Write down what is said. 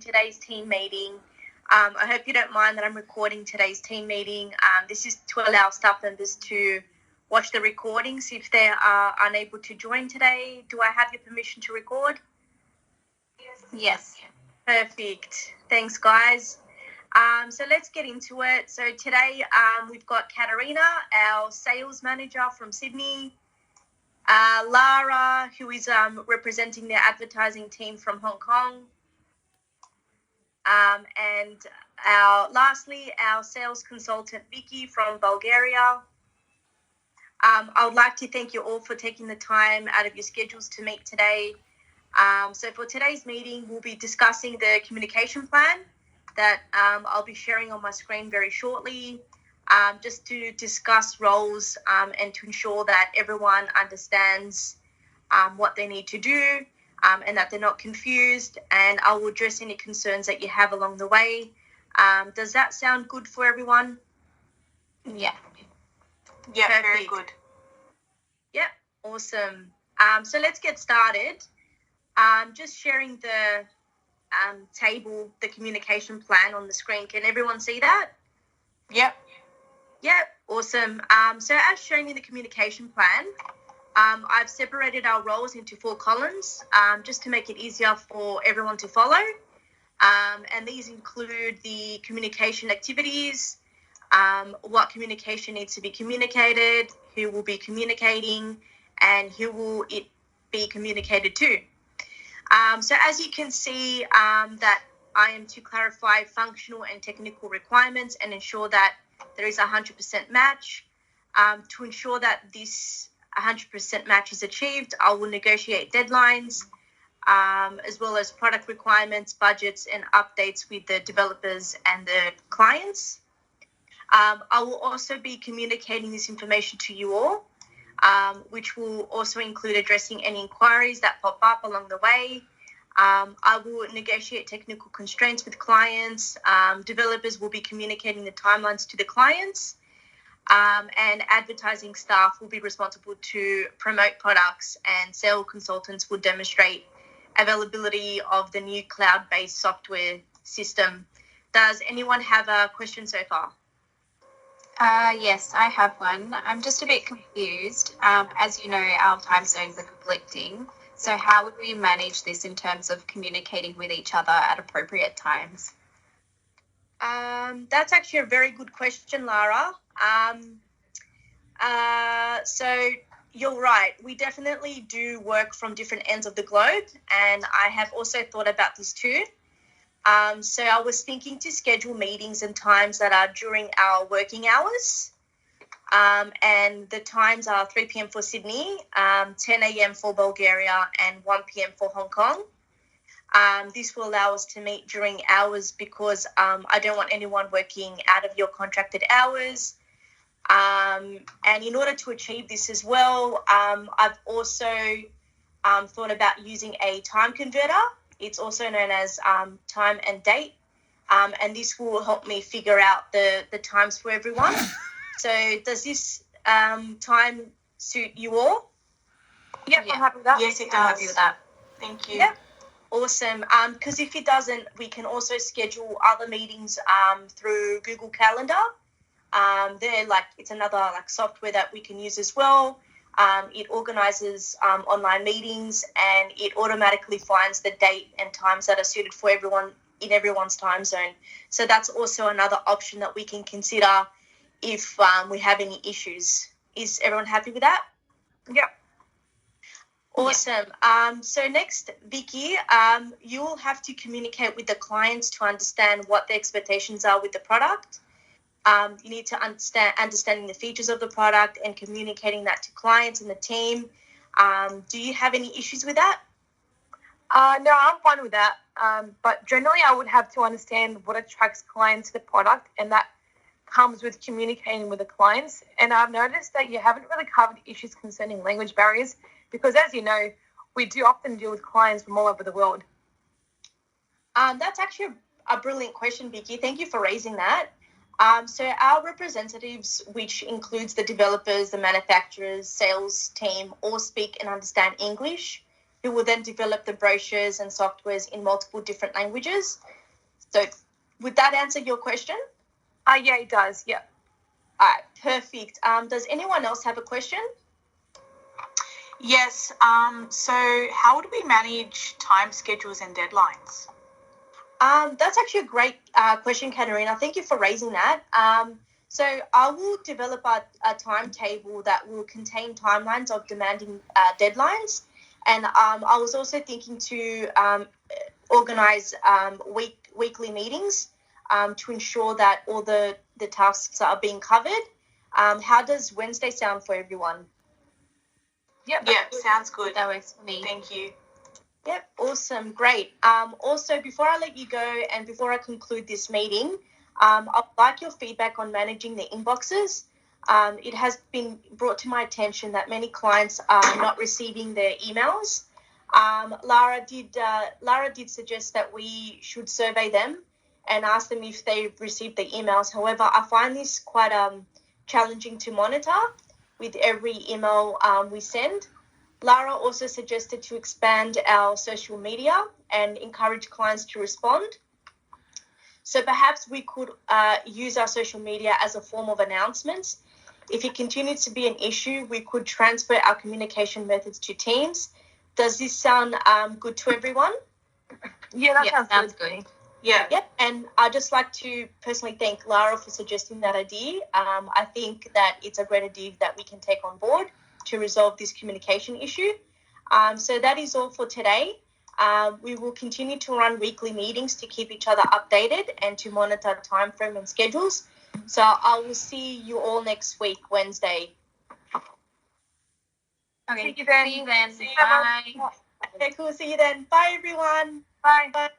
today's team meeting. I hope you don't mind that I'm recording today's team meeting. This is to allow staff members to watch the recordings if they are unable to join today. Do I have your permission to record? Yes. Perfect. Thanks, guys. So let's get into it. So today we've got Katarina, our sales manager from Sydney, Lara, who is representing the advertising team from Hong Kong, and lastly, our sales consultant, Vicky, from Bulgaria. I would like to thank you all for taking the time out of your schedules to meet today. So for today's meeting, we'll be discussing the communication plan that I'll be sharing on my screen very shortly, just to discuss roles and to ensure that everyone understands what they need to do and that they're not confused, and I will address any concerns that you have along the way. Does that sound good for everyone? Yeah. Yeah, Perfect. very good. Yep, awesome. So let's get started. Just sharing the table, the communication plan on the screen. Can everyone see that? Yep. Yep, awesome. So as shown in the communication plan, I've separated our roles into 4 columns just to make it easier for everyone to follow. And these include the communication activities, what communication needs to be communicated, who will be communicating, and who will it be communicated to. So as you can see, that I am to clarify functional and technical requirements and ensure that there is a 100% match. To ensure that this 100% match is achieved, I will negotiate deadlines, as well as product requirements, budgets, and updates with the developers and the clients. I will also be communicating this information to you all, which will also include addressing any inquiries that pop up along the way. I will negotiate technical constraints with clients. Developers will be communicating the timelines to the clients. And advertising staff will be responsible to promote products, and sales consultants will demonstrate availability of the new cloud-based software system. Does anyone have a question so far? Yes, I have one. I'm just a bit confused. As you know, our time zones are conflicting. So how would we manage this in terms of communicating with each other at appropriate times? That's actually a very good question, Lara. So you're right. We definitely do work from different ends of the globe, and I have also thought about this too. So I was thinking to schedule meetings and times that are during our working hours. And the times are 3 p.m. for Sydney, 10 a.m. for Bulgaria, and 1 p.m. for Hong Kong. This will allow us to meet during hours because I don't want anyone working out of your contracted hours. And in order to achieve this as well, I've also thought about using a time converter. It's also known as time and date. And this will help me figure out the times for everyone. So does this time suit you all? Yep, Yeah. I'm happy with that. Yes, I'm happy with that. Thank you. Yep. Awesome. Because if it doesn't, we can also schedule other meetings through Google Calendar. It's another software that we can use as well. It organizes online meetings, and it automatically finds the date and times that are suited for everyone in everyone's time zone. So that's also another option that we can consider if we have any issues. Is everyone happy with that? Yep. Awesome. So next, Vicky, you will have to communicate with the clients to understand what the expectations are with the product. You need to understanding the features of the product and communicating that to clients and the team. Do you have any issues with that? No, I'm fine with that. But generally, I would have to understand what attracts clients to the product, and that comes with communicating with the clients. And I've noticed that you haven't really covered issues concerning language barriers because, as you know, we do often deal with clients from all over the world. That's actually a brilliant question, Vicky. Thank you for raising that. So our representatives, which includes the developers, the manufacturers, sales team, all speak and understand English. who will then develop the brochures and softwares in multiple different languages. So would that answer your question? Yeah, it does. Yeah. All right, perfect. Does anyone else have a question? Yes. So how would we manage time schedules and deadlines? That's actually a great question, Katarina. Thank you for raising that. So I will develop a timetable that will contain timelines of demanding deadlines. And I was also thinking to organize weekly meetings to ensure that all the tasks are being covered. How does Wednesday sound for everyone? Yep. Yeah, sounds good. That works for me. Thank you. Yep, awesome, great. Also, before I let you go and before I conclude this meeting, I'd like your feedback on managing the inboxes. It has been brought to my attention that many clients are not receiving their emails. Lara did suggest that we should survey them and ask them if they've received the emails. However, I find this quite challenging to monitor with every email we send. Lara also suggested to expand our social media and encourage clients to respond. So perhaps we could use our social media as a form of announcements. If it continues to be an issue, we could transfer our communication methods to Teams. Does this sound good to everyone? Yeah, that sounds good. good. Yeah. Yep, and I'd just like to personally thank Lara for suggesting that idea. I think that it's a great idea that we can take on board to resolve this communication issue. So that is all for today. We will continue to run weekly meetings to keep each other updated and to monitor time frame and schedules. So I will see you all next week, Wednesday. Okay. Thank you then. See you then. See you. Bye. Okay, cool. See you then. Bye, everyone. Bye. Bye.